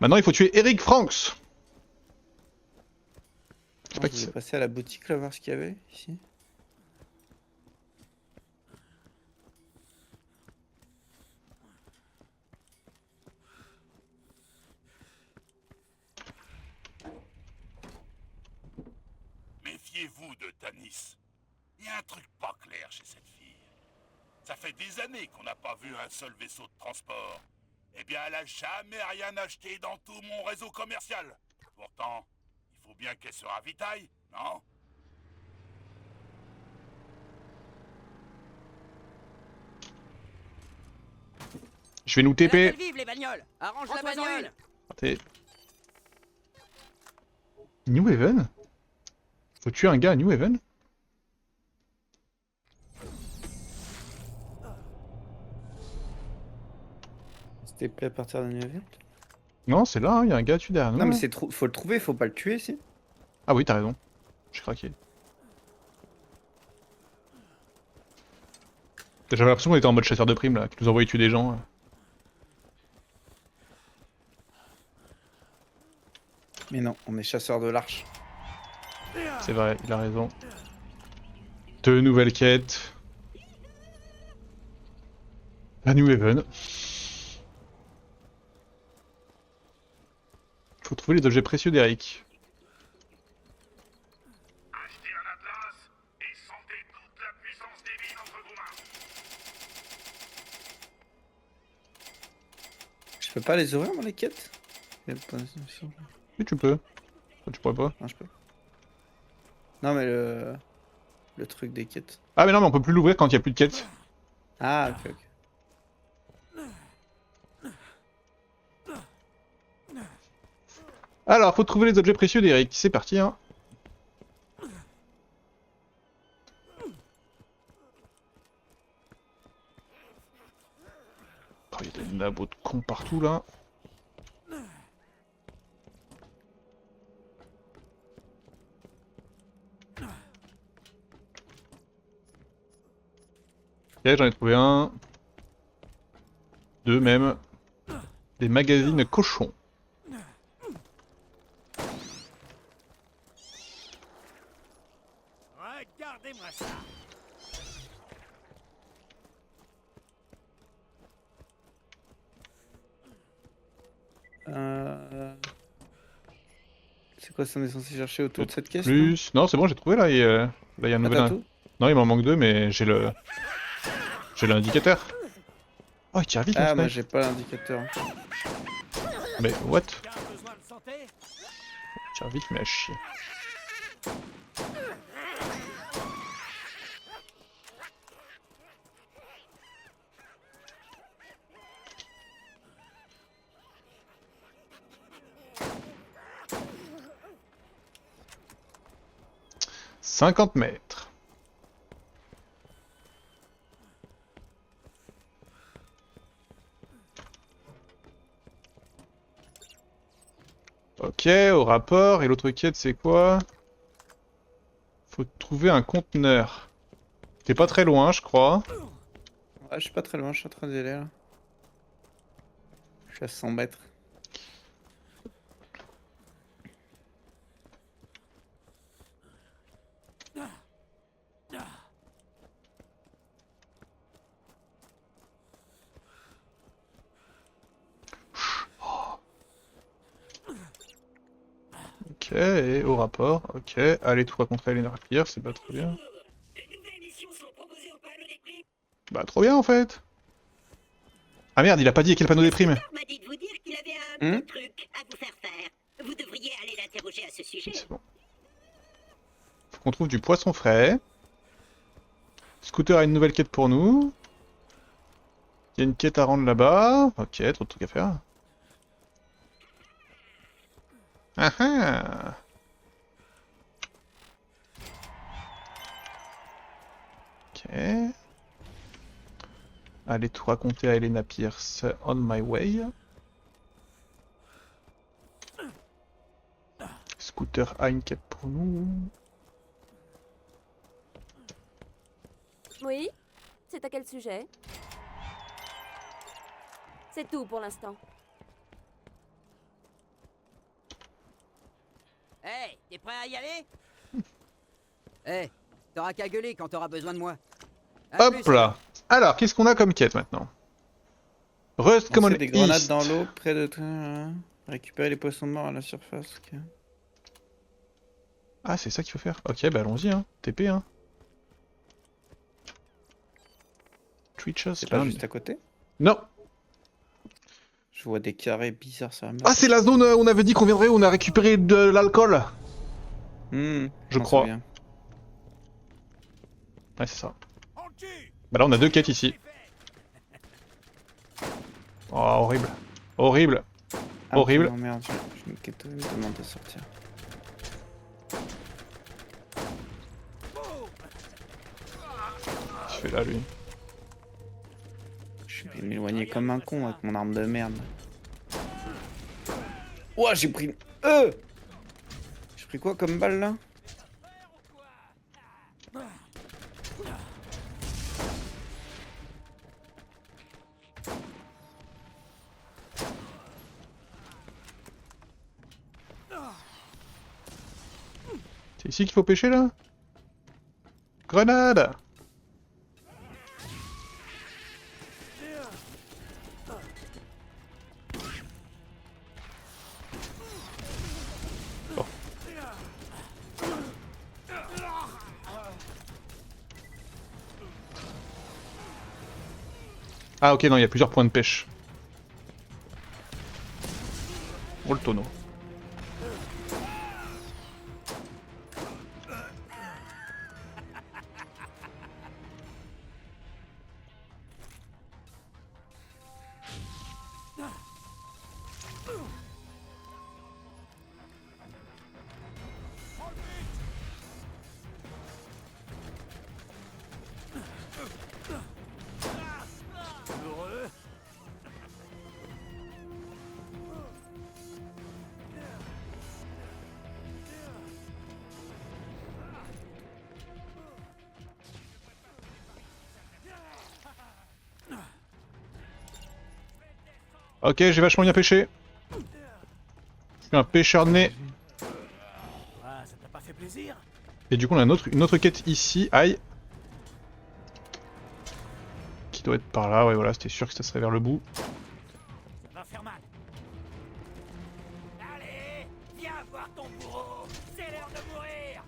Maintenant, il faut tuer Eric Franks. Je sais pas Je qui vais c'est. passer à la boutique là voir ce qu'il y avait ici. Méfiez-vous de Tanis. Il y a un truc pas clair chez cette fille. Ça fait des années qu'on n'a pas vu un seul vaisseau de transport. Eh bien, elle a jamais rien acheté dans tout mon réseau commercial. Pourtant, il faut bien qu'elle se ravitaille, non? Je vais nous C'est là TP. qu'elles vivent les bagnoles. Arrange la bagnole. Attendez. New Haven? Faut tuer un gars à New Haven? C'était prêt à partir d'un event. Non, c'est là, il y a un gars dessus derrière nous. Non mais Là. c'est trop. Faut le trouver, faut pas le tuer si. Ah oui, t'as raison. J'ai craqué. J'avais l'impression qu'on était en mode chasseur de primes là, qui nous envoyait tuer des gens. Mais non, on est chasseur de l'arche. C'est vrai, il a raison. Deux nouvelles quêtes. À New Haven. Faut trouver les objets précieux d'Eric. Achetez un atlas et sentez toute la puissance divine entre vos mains. Je peux pas les ouvrir moi les quêtes? Oui, tu peux. Toi, tu pourrais pas. Non, je peux. Non mais le truc des quêtes. Ah mais non, mais on peut plus l'ouvrir quand il y a plus de quêtes. Ah ok ok. Alors, faut trouver les objets précieux d'Eric. C'est parti, hein. Oh, il y a des nabots de cons partout, là. Ok, j'en ai trouvé un. Deux même. Des magazines cochons. Regardez-moi ça. C'est quoi ça, on est censé chercher autour de cette caisse là? Plus... Non, c'est bon, j'ai trouvé, là. Là, il y a un Ah nouvel... t'as tout? Non, il m'en manque deux, mais j'ai le... J'ai l'indicateur. Oh, il tire vite, Ah mon moi snipe. j'ai pas l'indicateur. Mais, what? Quelqu'un a besoin de santé? Il tire vite, mais à chier. « 50 mètres. » Ok, au rapport. Et l'autre quête, c'est quoi? Faut trouver un conteneur. T'es pas très loin, je crois. Ouais je suis pas très loin, je suis en train d'y aller là. Je suis à 100 mètres. Ok, et au rapport. Ok, allez, tout rencontrer Elena Pierre, c'est pas trop bien. De nouvelles missions sont proposées au panneau des primes. Bah, trop bien en fait. Ah merde, il a pas dit à quel panneau des primes. Victor m'a dit de vous dire qu'il avait un Hmm petit truc à vous faire faire. Vous devriez aller l'interroger à ce sujet. C'est bon. Faut qu'on trouve du poisson frais. Scooter a une nouvelle quête pour nous. Il y a une quête à rendre là-bas. Ok, trop de trucs à faire. Ah ah. Ok. Allez tout raconter à Elena Pierce. On my way. Scooter a une quête pour nous. Oui? C'est à quel sujet? C'est tout pour l'instant. Hey, t'es prêt à y aller? Eh, t'auras qu'à gueuler quand t'auras besoin de moi. À Hop plus, là. Alors, qu'est-ce qu'on a comme quête maintenant? Rust Common Lancer des grenades East. dans l'eau près de toi. Récupérer les poissons morts à la surface. Ok. Ah, c'est ça qu'il faut faire. Ok, bah allons-y, hein. TP, hein. Twitches C'est pas Land. juste à côté? Non. Je vois des carrés bizarres sur la map. Ah, c'est la zone où on avait dit qu'on viendrait, où on a récupéré de l'alcool. Je m'en crois. souviens. Ouais, c'est ça. On le tue. Bah là, on a deux quêtes ici. Oh, horrible. Horrible. Ah, Horrible. non, merde, j'ai une quête, une demande de sortir. Qu'est-ce qu'il fait là, lui? Je vais m'éloigner comme un con avec mon arme de merde. Ouah, j'ai pris une... J'ai pris quoi comme balle là? C'est ici qu'il faut pêcher, là? Grenade! Bon. Ah ok, non, il y a plusieurs points de pêche. Oh le tonneau. Ok, j'ai vachement bien pêché. Je suis un pêcheur de nez. Ah, ça t'a pas fait plaisir? Et du coup, on a une autre quête ici. Aïe. Qui doit être par là. Ouais, voilà, c'était sûr que ça serait vers le bout. Ça va faire mal. Allez, viens voir ton bourreau. C'est l'heure de mourir.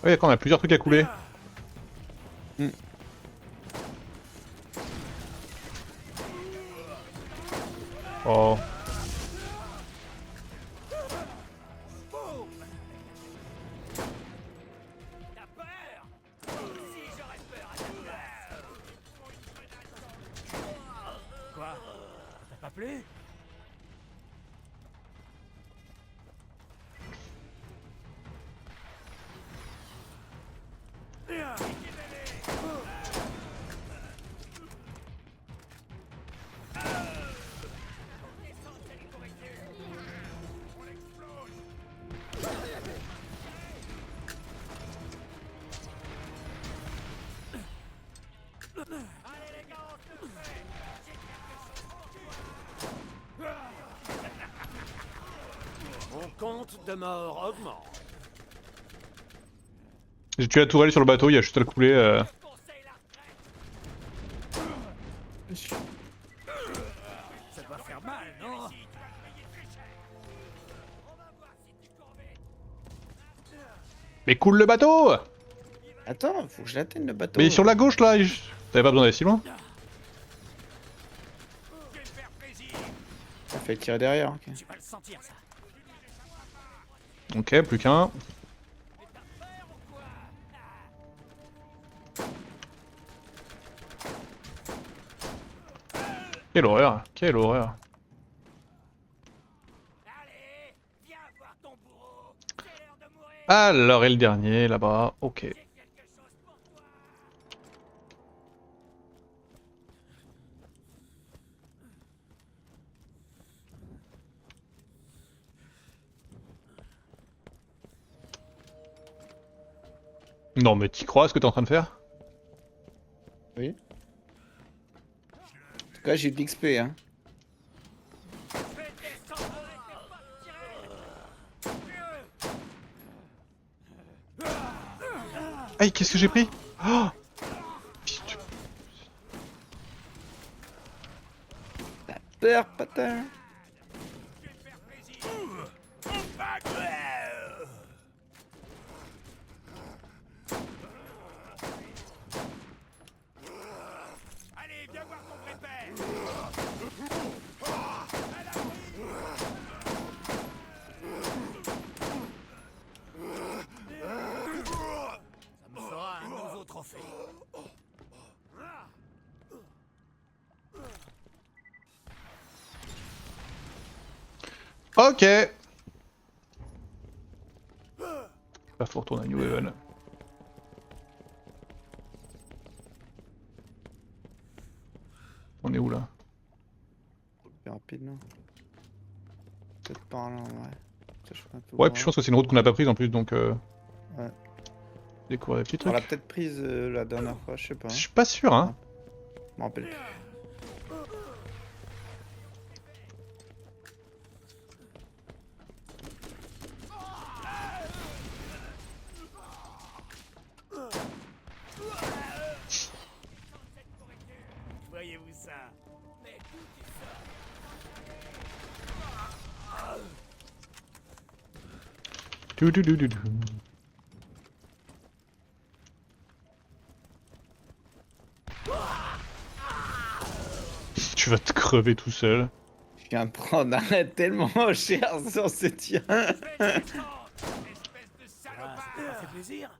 Ouais, d'accord, on a plusieurs trucs à couler. Oh. T'as peur? Si j'aurais peur à ta place. Quoi? Ça t'a pas plu? Mon compte de mort augmente. J'ai tué la tourelle sur le bateau, il y a juste à le couler. Ça doit faire mal, non? Mais coule le bateau! Attends, faut que je l'atteigne le bateau. Mais sur la gauche là, t'avais pas besoin d'aller si loin. Ça fait tirer derrière, ok. Tu vas le sentir, ça. Ok, plus qu'un. Quelle horreur, quelle horreur. Allez, viens voir ton bourreau. C'est l'heure de mourir. Alors, et le dernier là-bas, ok. J'ai quelque chose pour toi. Non mais t'y crois à ce que t'es en train de faire? Oui. En tout cas, j'ai eu de l'XP, hein. Aïe, qu'est-ce que j'ai pris? Oh putain. Peur, patin. Allez, viens voir ton vrai père. Ça me fera un nouveau trophée. Ok. Là faut retourner à New Haven. On est où là? Plus rapide, non? Peut-être par là, ouais. Ça, je fais un peu Ouais, voir. puis je pense que c'est une route qu'on n'a pas prise en plus, donc Ouais. découvrir des petits On trucs. l'a peut-être prise la dernière fois, je sais pas. Je Hein. suis pas sûr, hein. Je me rappelle plus. Voyez-vous ça? Tout. Tu vas te crever tout seul. Je viens de prendre un tellement cher sur ce tien. Espèce de salopard! Ça fait plaisir?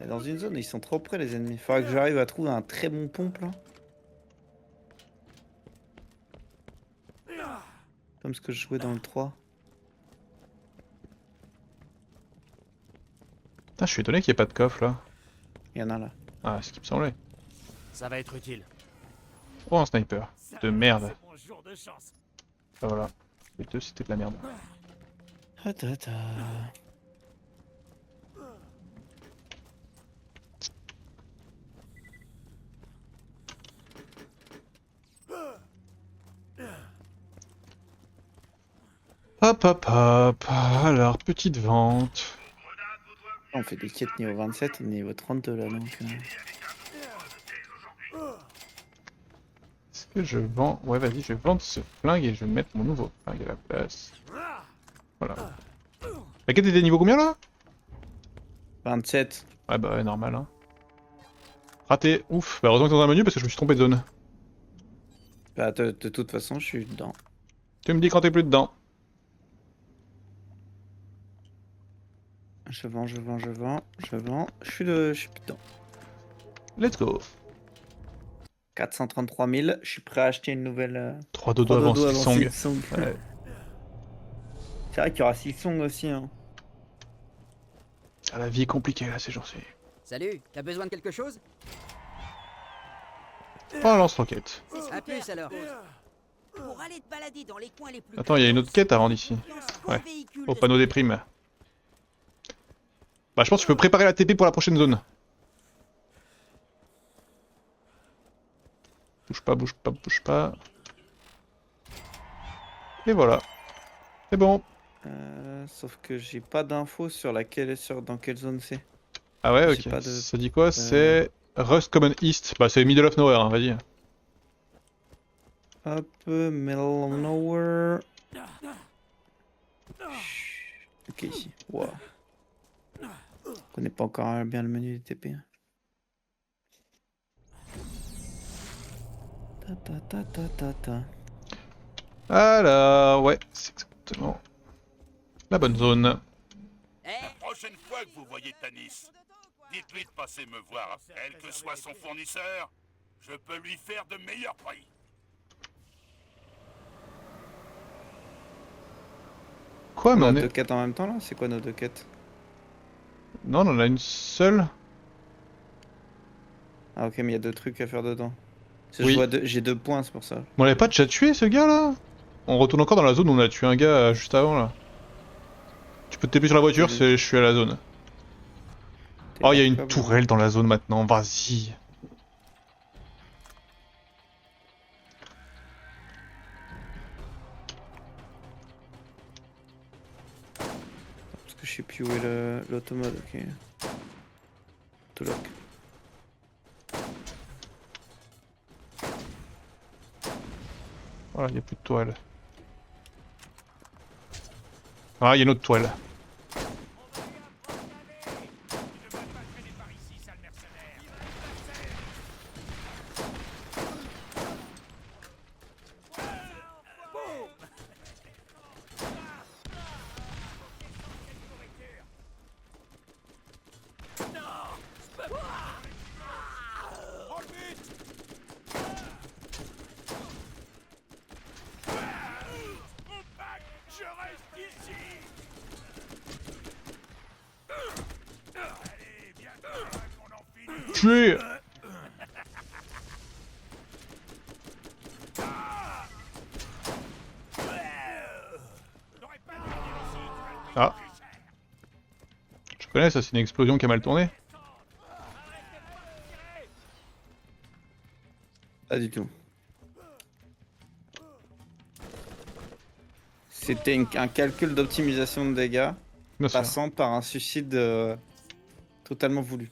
Et dans une zone, ils sont trop près les ennemis. Faudra que j'arrive à trouver un très bon pompe là. Comme ce que je jouais dans le 3. Putain, je suis étonné qu'il n'y ait pas de coffre là. Il y en a là. Ah, ce qui me semblait. Ça va être utile. Oh, un sniper. De merde. C'est mon jour de chance. Ah, voilà. Les deux, c'était de la merde. Hop. Alors, petite vente. On fait des quêtes niveau 27 et niveau 32 là donc. Est-ce que je vends? Ouais, vas-y, je vais vendre ce flingue et je vais mettre mon nouveau flingue à la place. Voilà. La quête était niveau combien là? 27. Ouais, bah ouais, normal. Hein. Raté. Ouf. Bah, heureusement que t'es dans un menu parce que je me suis trompé de zone. Bah de toute façon je suis dedans. Tu me dis quand t'es plus dedans. Je vends. Je suis plus dedans. Let's go. 433 000. Je suis prêt à acheter une nouvelle. 3 dodo avant Silksong. Silksong. Ouais. C'est vrai qu'il y aura Silksong aussi. Hein. Ah, la vie est compliquée là ces jours-ci. Salut, t'as besoin de quelque chose? Oh, lance-roquette. À plus alors. Pour aller te balader dans les coins les plus... Attends, il y a une autre quête à rendre ici. Ouais. Au panneau des primes. Bah, je pense que tu peux préparer la TP pour la prochaine zone. Bouge pas. Et voilà. C'est bon. Sauf que j'ai pas d'infos sur dans quelle zone c'est. Ah ouais, J'ai ok. pas de- Ça dit quoi? C'est Rust Common East. Bah, c'est Middle of Nowhere, hein, vas-y. Hop, Middle of Nowhere. Ok, ici. Wow. Je connais pas encore bien le menu des TP. hein. Ta. Alors, ouais, c'est exactement la bonne zone. Eh, La prochaine fois que vous voyez Tanis, dites-lui de passer me voir. Quel que soit son fournisseur, je peux lui faire de meilleurs prix. Quoi, mais On a on deux est... quêtes en même temps là? C'est quoi nos deux quêtes? Non, on en a une seule. Ah ok, mais il y a deux trucs à faire dedans. Oui. J'ai 2 points, c'est pour ça. Mais on l'avait pas déjà tué ce gars là? On retourne encore dans la zone où on a tué un gars juste avant là. Tu peux te taper sur la voiture, je suis à la zone. Oh, il y a une tourelle dans la zone maintenant, vas-y. Parce que je sais plus où est l'automode, ok. Autolock. Voilà, il n'y a plus de toile. Ah, il y a une autre toile. Je reste ici. Allez, viens qu'on en finisse. Tuer. Ah. Je connais ça, c'est une explosion qui a mal tourné. Pas du tout. C'était un calcul d'optimisation de dégâts Bien sûr. passant par un suicide totalement voulu.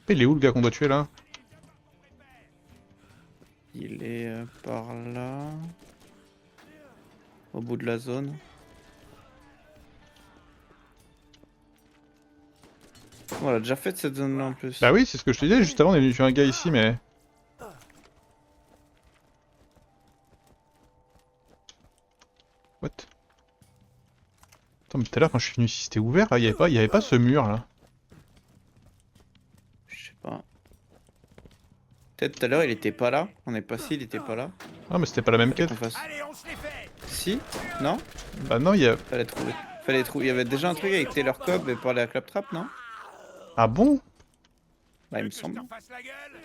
Il est où le gars qu'on doit tuer là? Il est par là. Au bout de la zone. On a déjà fait cette zone là en plus. Bah oui, c'est ce que je te disais, juste avant on est venu tuer un gars ici mais... What? Attends mais tout à l'heure quand je suis venu ici c'était ouvert là, il y avait pas ce mur là. Je sais pas. Peut-être tout à l'heure il était pas là. On est passé, il était pas là. Ah mais c'était pas la même quête. Qu'on fasse. Allez, on se les fait. Si? Non? Bah non il y a... Fallait trouver. Il y avait déjà un truc avec Taylor Cobb et parler à Claptrap, non? Ah bon? Bah il me Que je semble. te refasse la gueule.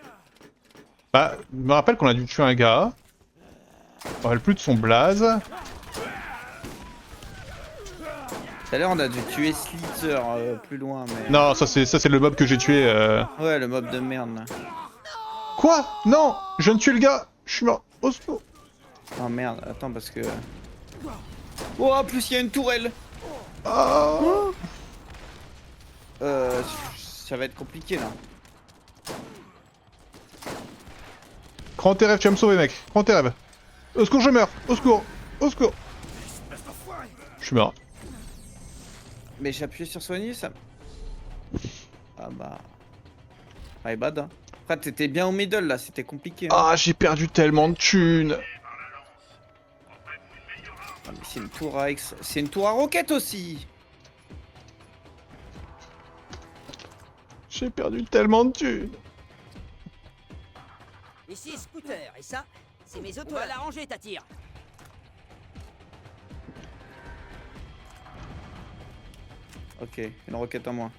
Bah, je me rappelle qu'on a dû tuer un gars. Je me rappelle plus de son blaze. Tout à l'heure on a dû tuer Slither plus loin mais... Non, ça c'est le mob que j'ai tué. Ouais le mob de merde là. Quoi? Non! Je viens de tuer le gars! Je suis mort! Au secours! Oh merde, attends parce que... Oh en plus il y a une tourelle. Ah. Ça va être compliqué là. Prends tes rêves, tu vas me sauver mec! Prends tes rêves! Au secours, je meurs! Au secours! Au secours! Je suis mort. Mais j'ai appuyé sur soigner ça. Ah bah... My bad hein. Après t'étais bien au middle là, c'était compliqué. Hein. Ah, j'ai perdu tellement de thunes! Ah, mais c'est une tour à c'est une tour à roquette aussi. J'ai perdu tellement de thunes! Ici, scooter, et ça, c'est mes autos. On va l'arranger, ta tire. Ok, une roquette en moins.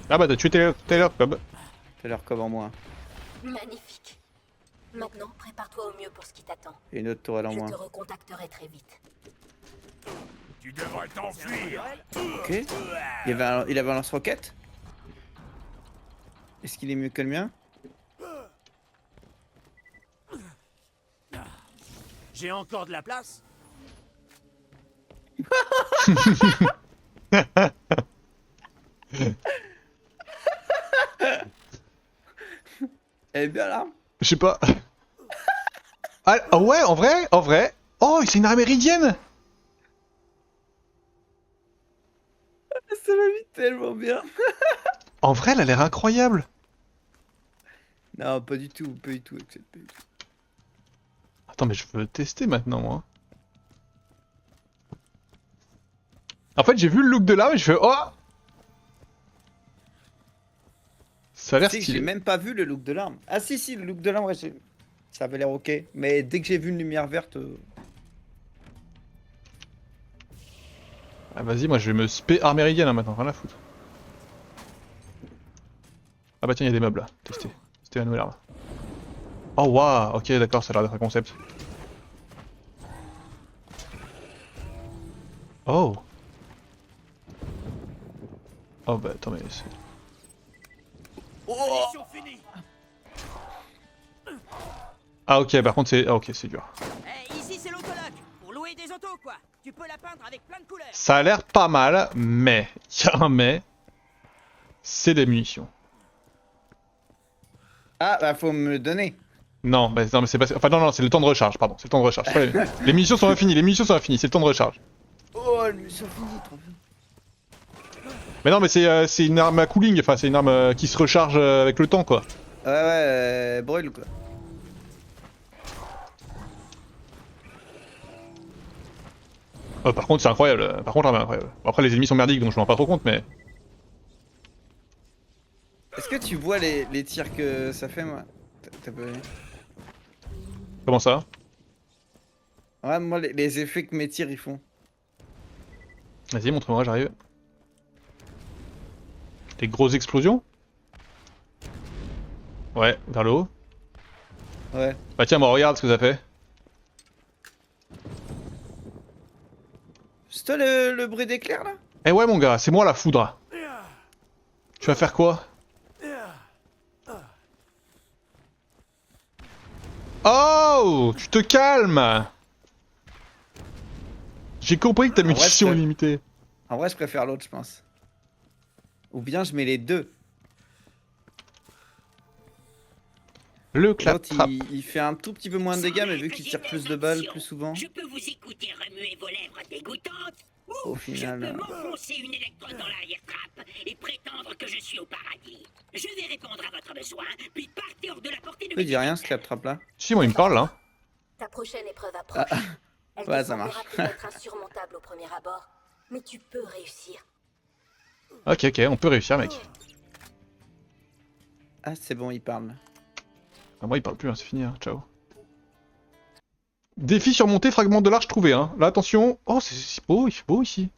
Ah bah t'as tué Taylor Cobb. Taylor Cobb en moins. Magnifique. Maintenant, prépare-toi au mieux pour ce qui t'attend. Et une autre tourelle en Je moins. te recontacterai très vite. Tu devrais t'enfuir. Ok. Il avait un lance-roquette. Est-ce qu'il est mieux que le mien? J'ai encore de la place? Elle est bien là. Je sais pas. Ah ouais, en vrai? En vrai? Oh, c'est une arme méridienne! Ça va vite tellement bien. En vrai, elle a l'air incroyable! Non, pas du tout, pas du tout. Pas du tout. Attends, mais je veux tester maintenant, moi. En fait, j'ai vu le look de l'arme et je fais oh! Ça a l'air Tu sais que j'ai stylé. même pas vu le look de l'arme. Ah si, si, le look de l'arme, ouais, ça avait l'air ok. Mais dès que j'ai vu une lumière verte... Ah, vas-y, moi je vais me spé arme méridienne hein, maintenant, rien à foutre. Ah bah tiens, il y a des meubles là, tester. C'était la nouvelle arme. Oh waouh, ok d'accord, ça a l'air d'être un concept. Oh. Oh bah attends mais c'est... Mission finie. Ah ok, par contre c'est... Ah ok, c'est dur. Eh, ici c'est l'autologue. Pour louer des autos, quoi. Tu peux la peindre avec plein de couleurs. Ça a l'air pas mal, mais... Il y a un mais... C'est des munitions. Ah, bah faut me le donner. Non, bah, non mais c'est pas... Enfin non, non, c'est le temps de recharge, pardon. C'est le temps de recharge. Les munitions sont infinies, les munitions sont infinies, c'est le temps de recharge. Oh, le mission fini, trop bien. Mais non mais c'est une arme à cooling, enfin c'est une arme qui se recharge avec le temps quoi. Ouais, ouais, brûle quoi. Par contre c'est incroyable, par contre l'arme est incroyable. Bon, après les ennemis sont merdiques donc je m'en rends pas trop compte mais... Est-ce que tu vois les tirs que ça fait, moi? T'as pas vu? Comment ça? Ouais, moi, les effets que mes tirs ils font. Vas-y montre-moi, j'arrive. Des grosses explosions? Ouais, vers le haut. Ouais. Bah tiens, moi regarde ce que ça fait. C'est toi le bruit d'éclair là? Eh ouais mon gars, c'est moi la foudre. Tu vas faire quoi? Oh! Tu te calmes! J'ai compris que ta En vrai, munition est limitée. En vrai, je préfère l'autre, je pense. Ou bien je mets les deux. Le L'autre, clap-trap. il fait un tout petit peu moins de dégâts, mais vu qu'il tire plus de balles plus souvent, Je peux vous écouter remuer vos lèvres dégoûtantes, au ou final... je peux m'enfoncer une électrode dans l'arrière-trappe et prétendre que je suis au paradis. Je vais répondre à votre besoin, puis partir hors de la portée de Il dit rien ce clap-trap là. Si, moi il me parle là. Ta prochaine épreuve approche. Elle ouais, te ça semblera marche. peut-être insurmontable au premier abord, mais tu peux réussir. Ok, ok, on peut réussir mec. Ah, c'est bon, il parle. Ah, moi il parle plus, hein, c'est fini, hein. Ciao. Défi surmonté, fragment de l'arche trouvé, hein. Là attention. Oh, c'est beau, il fait beau ici.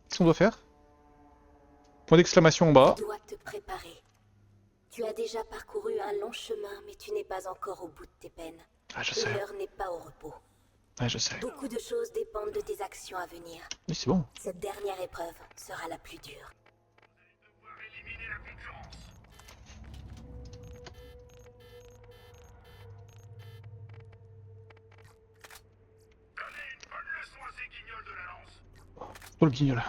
Qu'est-ce qu'on doit faire? Point d'exclamation en bas. Tu dois te préparer. Tu as déjà parcouru un long chemin, mais tu n'es pas encore au bout de tes peines. Ah, je Et sais. l'heure n'est pas au repos. Ouais, je sais. Beaucoup de choses dépendent de tes actions à venir. Oui, c'est bon. Cette dernière épreuve sera la plus dure. Oh le guignol.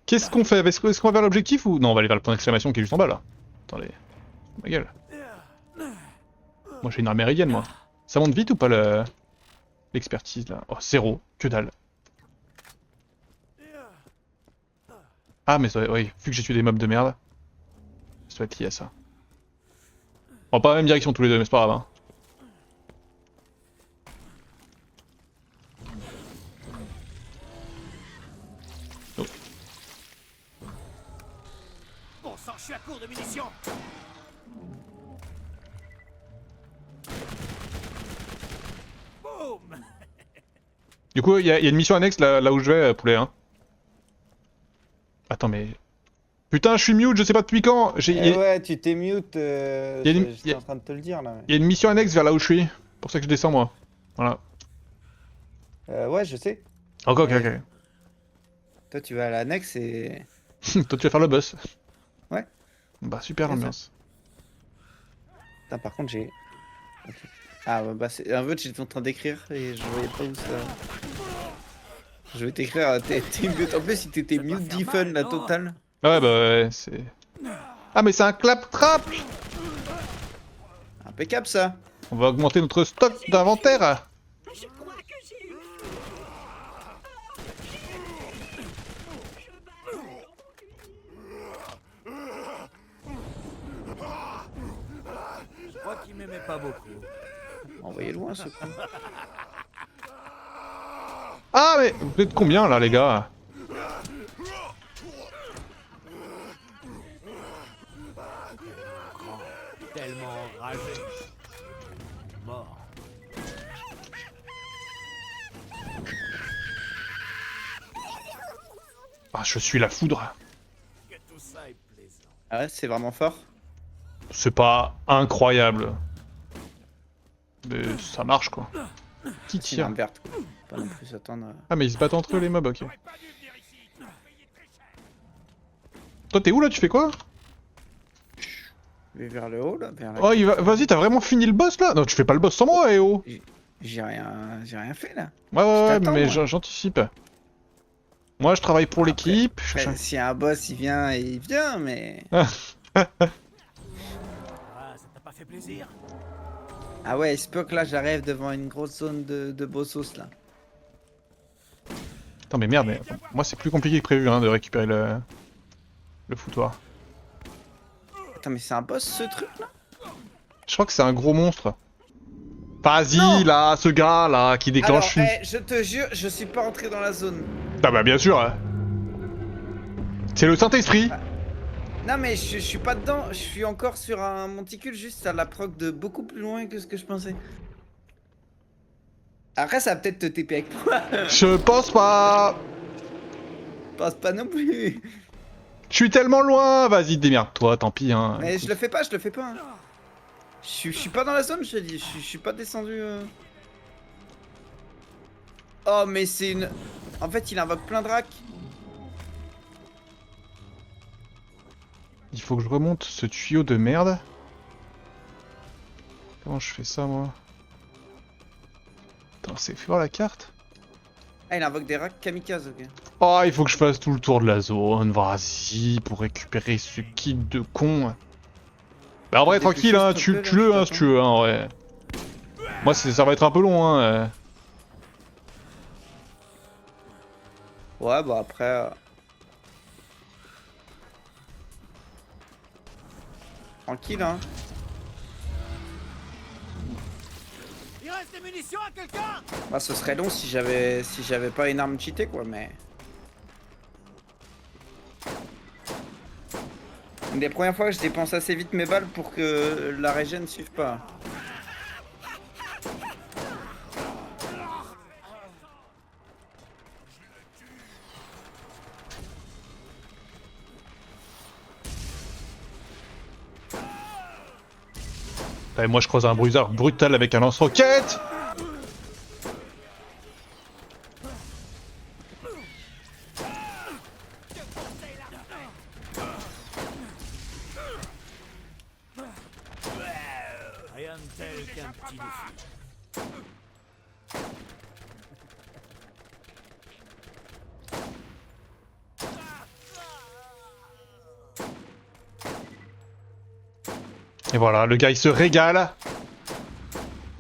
Qu'est-ce qu'on fait? Est-ce qu'on va vers l'objectif ou... Non, on va aller vers le point d'exclamation qui est juste en bas là. Attendez. Ma gueule. Moi j'ai une arme méridienne moi. Ça monte vite ou pas l'expertise là? Oh, zéro. Que dalle. Ah mais ça, oui, vu que j'ai tué des mobs de merde. Ça doit être lié à ça. On va pas dans la même direction tous les deux mais c'est pas grave hein. Bon sang, je suis à court de munitions. Boum. Du coup, il y a une mission annexe là où je vais, poulet. Hein. Attends, mais... Putain, je suis mute, je sais pas depuis quand. Ouais, tu t'es mute, une- j'étais en train de te le dire là. Il y a une mission annexe vers là où je suis. C'est pour ça que je descends moi. Voilà. Ouais, je sais. Ok, ok, ok. Toi, tu vas à l'annexe et... Toi, tu vas faire le boss. Ouais. Bah, super Bien ambiance. Putain, par contre, j'ai... Ok. Ah, bah, c'est un vote, j'étais en train d'écrire et je voyais pas où ça... Je vais t'écrire, t'es mute. En plus, si t'étais mute Diffun, la totale. Ah ouais, bah, ouais, c'est... Ah, mais c'est un clap-trap. Impeccable, ça. On va augmenter notre stock d'inventaire. Je crois que j'ai eu... Je crois qu'il m'aimait pas beaucoup. Envoyez loin, ce con. Ah, mais vous êtes combien là, les gars? Tellement enragé. Mort. Ah, je suis la foudre. Que tout ça est plaisant. Ah ouais, c'est vraiment fort. C'est pas incroyable. Mais ça marche quoi. Qui C'est une arme tire? verte, quoi. Pas non plus s'attendre. Ah, mais ils se battent entre eux, les mobs, ok. Toi, t'es où là? Tu fais quoi? Je vais vers le haut là, vers la... Oh, vas-y, t'as vraiment fini le boss là? Non, tu fais pas le boss sans moi, eh oh! J'ai rien fait là. Ouais, ouais, t'attends, mais moi. j'anticipe. Moi, je travaille pour Après- l'équipe. Après, si un boss il vient, mais. Ah, ça t'a pas fait plaisir? Ah ouais, il se peut que là j'arrive devant une grosse zone de bossos là. Attends, mais merde, mais attends. Moi, c'est plus compliqué que prévu hein, de récupérer le foutoir. Attends, mais c'est un boss ce truc là? Je crois que c'est un gros monstre. Vas-y, Non. là, ce gars là qui déclenche Alors, une. je te jure, je suis pas rentré dans la zone. Ah, bah, bien sûr. Hein. C'est le Saint-Esprit. Non, mais je suis pas dedans, je suis encore sur un monticule, juste ça la proc de beaucoup plus loin que ce que je pensais. Après, ça va peut-être te TP avec moi. Je pense pas. Je pense pas non plus. Je suis tellement loin. Vas-y, démerde-toi, tant pis. Hein. Mais je le fais pas, hein. Je suis pas dans la zone, je te dis, je suis pas descendu. Oh, mais c'est une. En fait, il invoque plein de racks. Il faut que je remonte ce tuyau de merde. Comment je fais ça, moi? Attends, c'est fais voir la carte. Ah, il invoque des racks kamikazes, ok. Oh, il faut que je fasse tout le tour de la zone. Vas-y, pour récupérer ce kit de con. Bah, en vrai, Des plus tranquille, hein, choses, s'il te plaît, tue-le, là, hein, je si tu veux, hein, ouais. Moi, ça va être un peu long, hein. Ouais, bah après. Tranquille, hein. Il reste des munitions à quelqu'un? Bah, ce serait long si j'avais pas une arme cheatée, quoi, mais. Une des premières fois que je dépense assez vite mes balles pour que la régène ne suive pas. Et moi, je croise un bruiseur brutal avec un lance-roquette. Rien de tel qu'un petit défi. Et voilà, le gars, il se régale.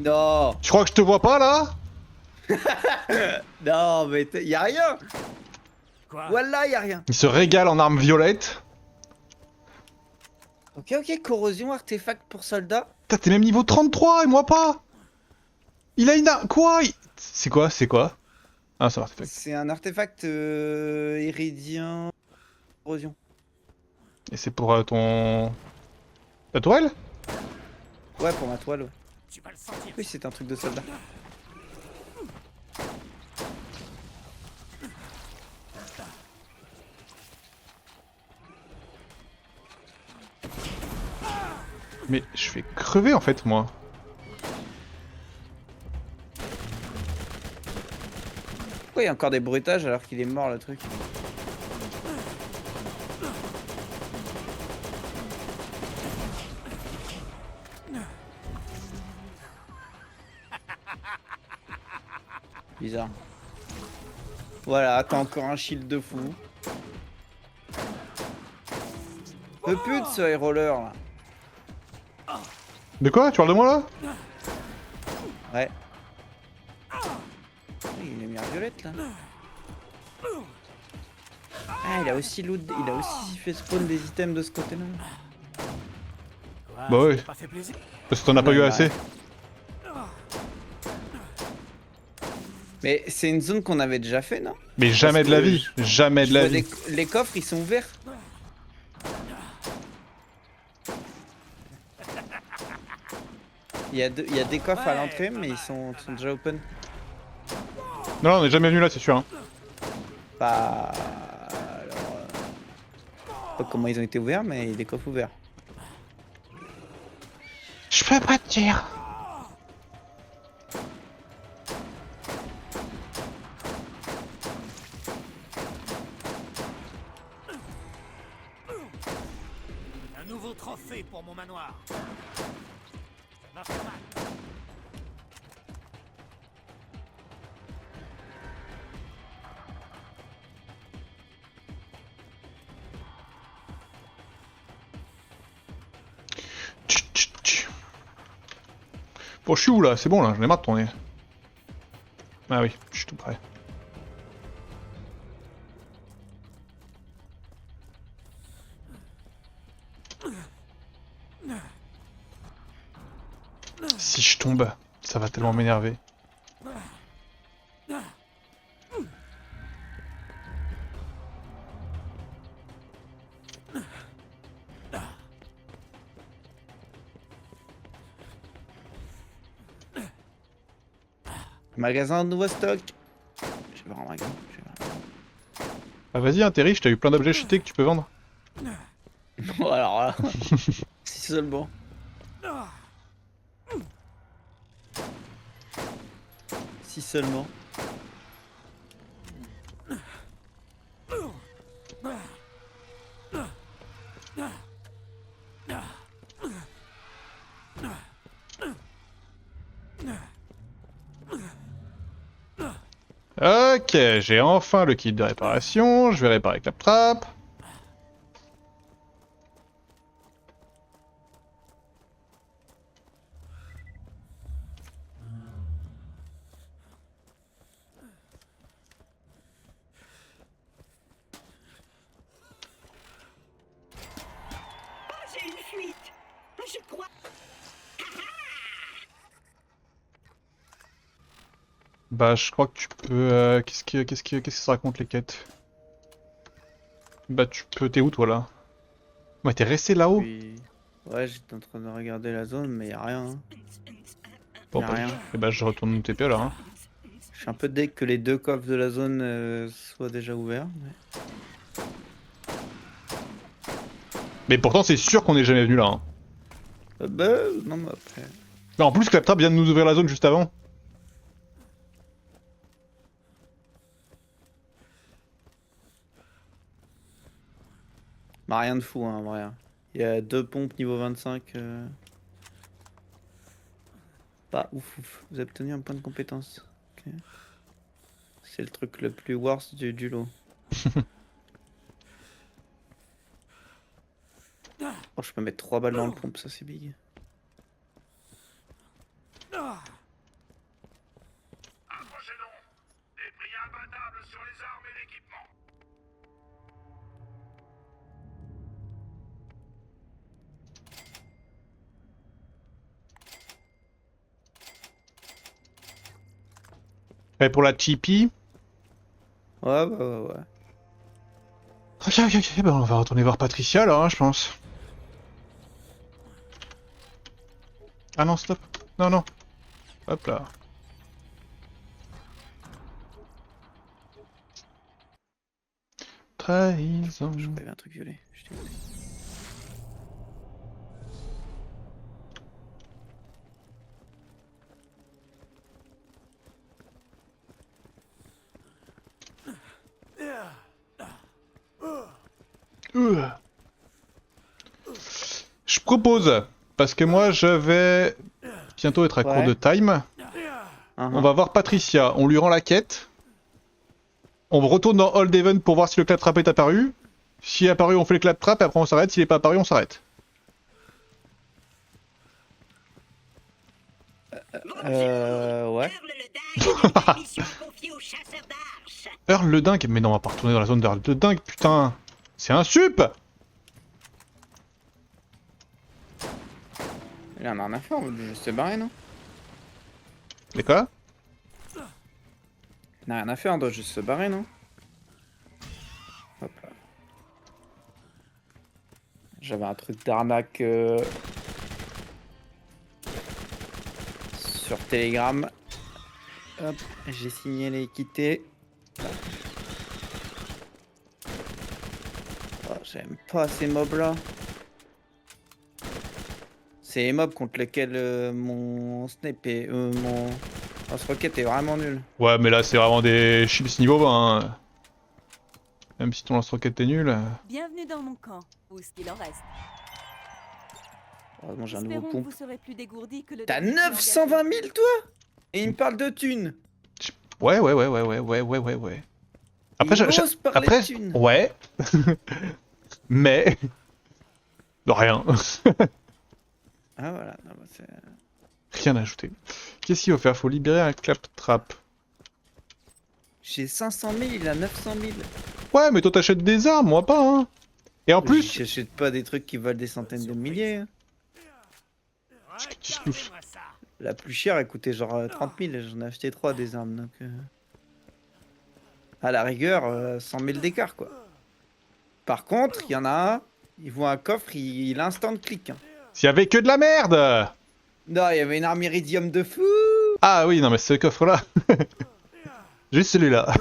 Non, Tu crois que je te vois pas, là? non, mais y a rien. Quoi? Voilà, y a rien. Il se régale en arme violette. Ok, corrosion, artefact pour soldats. Putain, t'es même niveau 33 et moi pas. Il a une arme... Quoi? C'est quoi? Ah, c'est un artefact. C'est un artefact iridien. Corrosion. Et c'est pour ton... La tourelle? Ouais, pour ma toile, ouais. Tu vas le sentir. Oui, c'est un truc de soldat. Mais je vais crever en fait, moi. Pourquoi il y a encore des bruitages alors qu'il est mort, le truc? Bizarre. Voilà, t'as encore un shield de fou. Peu pute ce high roller là. De quoi? Tu parles de moi là? Ouais. Il est mis en violette là. Ah, il a aussi loot, il a aussi fait spawn des items de ce côté-là. Quoi, Bah ouais. ça t'a pas fait plaisir? Parce que t'en as pas Ouais, eu bah assez. ouais. Mais c'est une zone qu'on avait déjà fait, non? Mais jamais Parce de la que vie. Jamais de la vie. Les coffres ils sont ouverts. Il y a des coffres à l'entrée, mais ils sont déjà open. Non, non, on est jamais venu là, c'est sûr. Hein. Bah. Alors. Pas comment ils ont été ouverts, mais il y a des coffres ouverts. Je peux pas te dire. voir. Ça va faire mal. Bon, je suis où là? C'est bon là, j'en ai marre de tourner. Ah oui, je suis tout prêt. Si je tombe, ça va tellement m'énerver. Magasin de nouveau stock. Je vais voir un magasin. Ah vas-y, hein, t'es riche, t'as eu plein d'objets cheatés que tu peux vendre. Bon, alors là. Si seulement. Si seulement. Ok, j'ai enfin le kit de réparation, je vais réparer Claptrap. Oh, j'ai une fuite. Je crois. Bah je crois que tu peux... qu'est-ce que ça raconte les quêtes? Bah tu peux... T'es où toi là? Ouais t'es resté là-haut? Puis... Ouais, j'étais en train de regarder la zone, mais y'a rien. Hein. Bon Y a bah, rien. et bah je retourne au TP alors. Hein. Je suis un peu deg que les deux coffres de la zone soient déjà ouverts. Mais pourtant c'est sûr qu'on est jamais venu là. Hein. Bah, non, mais après. Mais en plus Claptrap vient de nous ouvrir la zone juste avant. Bah, rien de fou, hein, en vrai. Il y a 2 pompes niveau 25. Pas ouf ouf. Vous avez obtenu un point de compétence. Ok. C'est le truc le plus worst du lot. Oh, je peux mettre 3 balles dans le pompe, ça c'est big. Approchez-donc. Des prix imbattables sur les armes et l'équipement. Et pour la cheapie... Ouais, bah ouais, ouais. Ok, bah on va retourner voir Patricia là, hein, je pense. Ah non, stop. Non, non. Hop là. Trahison. Je croyais un truc violet. Je t'ai oublié. Je propose, parce que moi je vais bientôt être à court Ouais. de time. On va voir Patricia, on lui rend la quête. On retourne dans Old Haven pour voir si le claptrap est apparu. S'il est apparu, on fait le claptrap, et après on s'arrête. S'il est pas apparu, on s'arrête. Ouais. Earl le dingue a une mission confiée au chasseur d'arches. Earl le dingue, mais non, on va pas retourner dans la zone d'Earl le dingue, putain. C'est un sup. Il en a rien à faire, on veut juste se barrer, non? Et quoi? Il n'a rien à faire, on doit juste se barrer, non? Hop là. J'avais un truc d'arnaque sur Telegram. Hop, j'ai signalé et quitté. Oh, j'aime pas ces mobs là. C'est les mobs contre lesquels mon snap et mon lance-roquette est vraiment nul. Ouais, mais là c'est vraiment des chips niveau 20. Hein. Même si ton lance-roquette est nul. Bienvenue dans mon camp, ou ce qu'il en reste. Heureusement, j'ai un nouveau Espérons que pompe. vous serez plus dégourdi que le T'as dernier 920 000 toi? Et il me parle de thunes. Ouais. Après, Il ose parler après, de thunes. ouais. Mais... de rien. Ah voilà, non, bah, c'est... Rien à ajouter. Qu'est-ce qu'il faut faire? Faut libérer un claptrap. J'ai 500 000, il a 900 000. Ouais, mais toi t'achètes des armes, moi pas, hein. Et en plus... J'achète pas des trucs qui valent des centaines de milliers. Hein. Regardez-moi ça. La plus chère, elle coûtait genre 30 000. J'en ai acheté 3 des armes. Donc, à la rigueur, 100 000 d'écart, quoi. Par contre, il y en a un, il voit un coffre, il instant clic. Hein. S'il y avait que de la merde! Non, il y avait une arme iridium de fou. Ah oui, non mais ce coffre-là. Juste celui-là.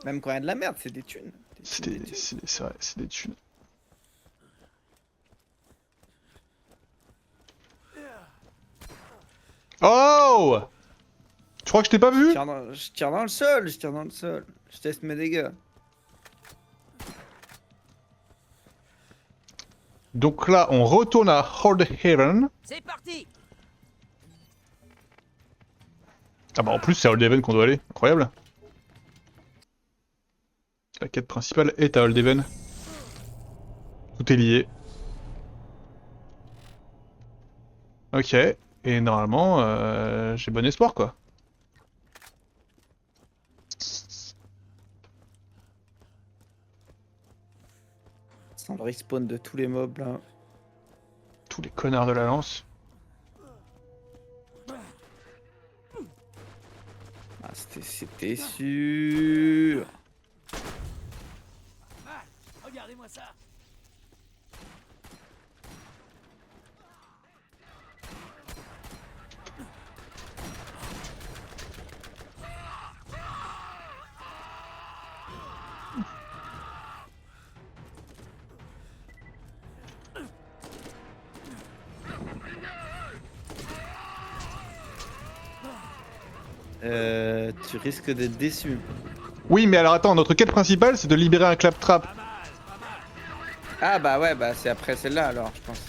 Même quand il y a de la merde, c'est des thunes. C'est vrai, c'est des thunes. Oh! Tu crois que je t'ai pas vu? Je tire dans le sol, je tire dans le sol. Je teste mes dégâts. Donc là, on retourne à Holdhaven. C'est parti. Ah bah en plus, c'est à Holdhaven qu'on doit aller. Incroyable. La quête principale est à Holdhaven. Tout est lié. Ok. Et normalement, j'ai bon espoir quoi. Sans le respawn de tous les mobs là. Tous les connards de la lance. Ah, c'était sûr. Regardez-moi ça. Tu risques d'être déçu. Oui, mais alors attends, notre quête principale, c'est de libérer un claptrap. Ah bah ouais, bah c'est après celle-là alors, je pense.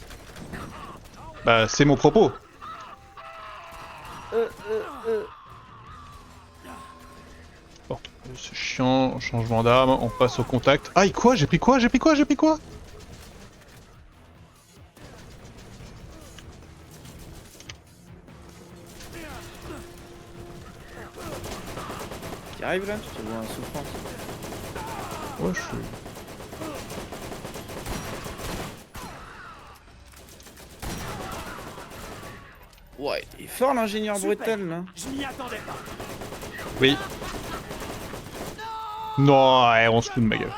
Bah, c'est mon propos. Bon, c'est chiant, changement d'arme, on passe au contact. Aïe, quoi? J'ai pris quoi? J'ai pris quoi? J'ai pris quoi? Qui arrive là? Je te vois en souffrance. Ouais, je suis... Ouais, il est fort l'ingénieur Super. brutal là. Je m'y attendais pas. Oui. Non, ouais, on se fout de ma gueule.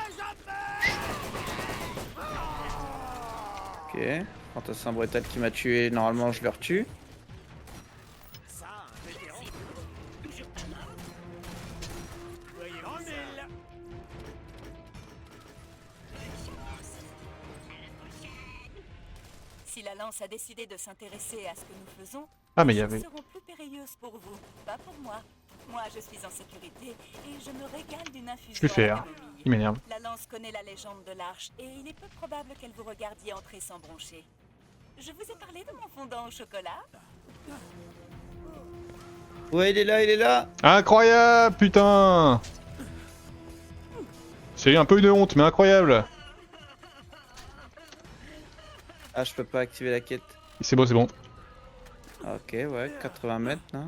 Ok. Quand t'as un brutal qui m'a tué, normalement je le retue. Ça, un vétéran. Voyez en mille. Si la lance a décidé de s'intéresser à ce que nous faisons, Ah, mais il y les avait... choses seront plus périlleuses pour vous, pas pour moi. Moi, je suis en sécurité et je me régale d'une infusion. Je le fais, à hein. la camomille. Il m'énerve. La lance connaît la légende de l'arche et il est peu probable qu'elle vous regardiez entrer sans broncher. Je vous ai parlé de mon fondant au chocolat. Ouais, il est là, il est là. Incroyable, putain! C'est un peu une honte, mais incroyable. Ah, je peux pas activer la quête. C'est bon, c'est bon. Ok, ouais, 80 mètres là.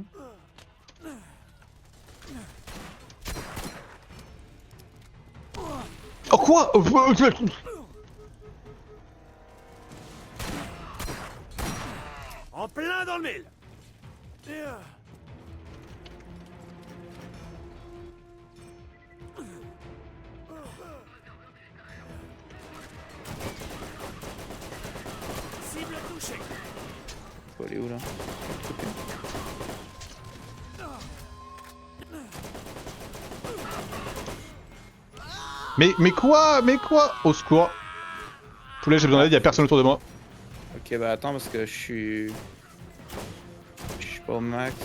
Oh quoi? En plein dans le mille. Cible touchée. Faut aller où là? Mais quoi? Mais quoi? Au secours. Poulet, j'ai besoin d'aide, y'a personne autour de moi. Ok, bah attends parce que je suis pas au max.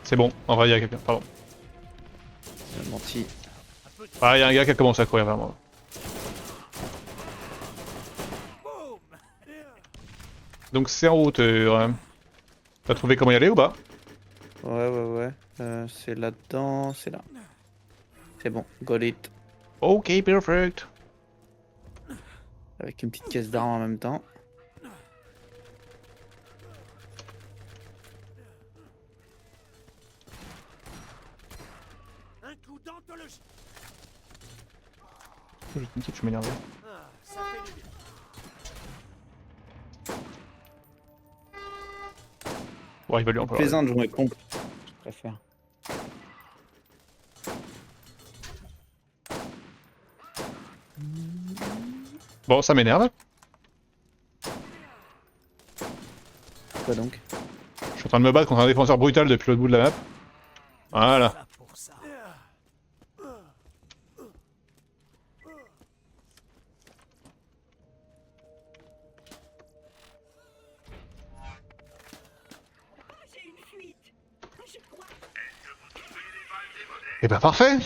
C'est bon, en vrai, y'a quelqu'un, pardon. J'ai menti. Un petit Ah, y'a un gars qui a commencé à courir vers moi. Donc c'est en hauteur. T'as trouvé comment y aller ou pas? Ouais. C'est là-dedans, c'est là. C'est bon, got it. Ok, perfect. Avec une petite caisse d'armes en même temps. Un coup d'anthologie. Je me dis que tu m'énerves. Ah, ça fait du bien. Bon, il va lui en falloir. Plaisante, jouer pompe. Je préfère. Bon, ça m'énerve. Quoi donc? Je suis en train de me battre contre un défenseur brutal depuis l'autre bout de la map. Voilà. Ça pour ça. J'ai une fuite. Je crois. Et bah parfait.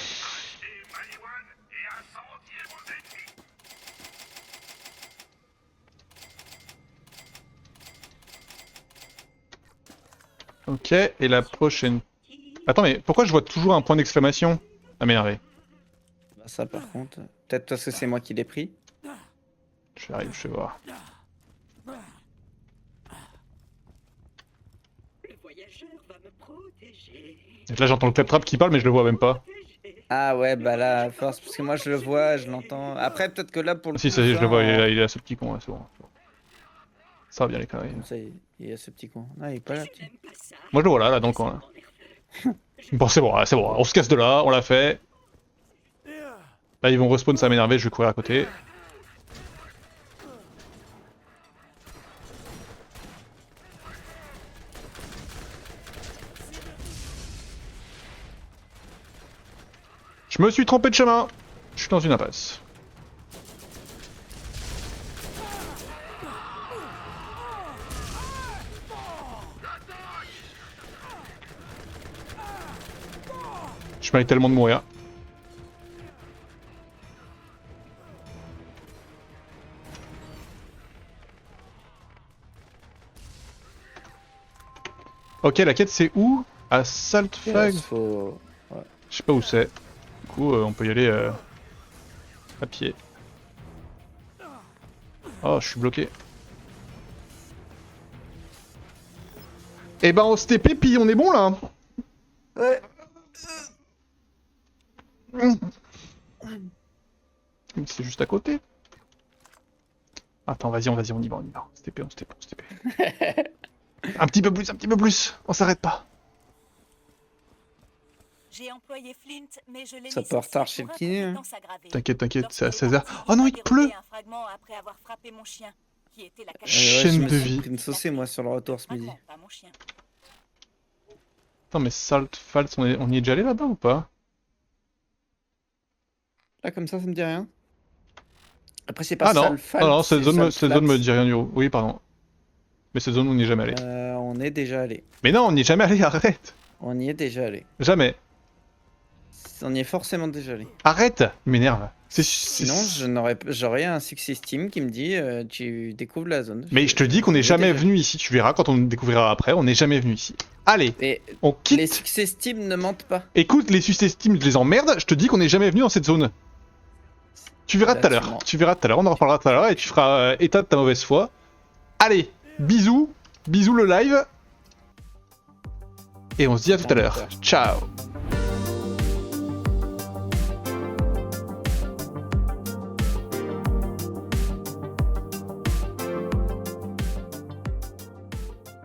Ok, et la prochaine... Attends, mais pourquoi je vois toujours un point d'exclamation? Ça m'énerve. Bah, ça par contre. Peut-être parce que c'est moi qui l'ai pris. J'arrive, je vais voir. Le voyageur va me protéger. Et là j'entends le claptrap qui parle mais je le vois même pas. Ah ouais, bah là, à force, parce que moi je le vois, je l'entends. Après, peut-être que là pour le Si, coup, ça y est, je le vois, en- il est là ce petit con, là, c'est bon. Ça va bien les conneries. Comme ça, il y a ce petit con. Ah, il est pas là, Je petit. n'aime pas ça. Moi je le vois là, dans le coin. Là. Nerveux. Bon, c'est bon, on se casse de là, on l'a fait. Là ils vont respawn, ça va m'énerver, je vais courir à côté. Je me suis trompé de chemin. Je suis dans une impasse. Je mérite tellement de mourir. Ok, la quête c'est où? À Saltfag? Faut... Je sais pas où c'est. Du coup, on peut y aller à pied. Oh, je suis bloqué. Eh ben, on se TP, puis on est bon là. Ouais. C'est juste à côté. Attends, vas-y, on y va. On se TP. Un petit peu plus. On s'arrête pas. J'ai employé Flint, mais je l'ai Ça licencié peut retard chez pour le kiné, hein. incompétence aggravée. T'inquiète, c'est à Lorsqu'il est 16h. parti, Oh non, m'a il pleut. déroulé un fragment après avoir frappé mon chien, qui était la Ouais, Chaîne je me de suis vie. pris une saucée, moi, sur le retour ce midi. Fragment, pas mon chien. Attends, mais Saltfalls, on y est déjà allé là-bas ou pas? Là, comme ça me dit rien. Après, c'est pas Ah non, Salfalt, non, cette zone me Salflats. dit rien du tout. Oui, pardon. Mais cette zone, on n'y est jamais allé. On est déjà allé. Mais non, on n'y est jamais allé, arrête. On y est déjà allé. Jamais. On y est forcément déjà allé. Arrête, il m'énerve. Sinon, j'aurais un success team qui me dit tu découvres la zone. Mais je te dis qu'on n'est on y est jamais déjà. venu ici, tu verras quand on découvrira après, on n'est jamais venu ici. Allez, Et on quitte. les success team ne mentent pas. Écoute, les success team, je les emmerde, je te dis qu'on n'est jamais venu dans cette zone. Tu verras Là, tout à tu l'heure, mens. on en reparlera tout à l'heure et tu feras état de ta mauvaise foi. Allez, bisous le live. Et on se dit à tout à l'heure. Ciao.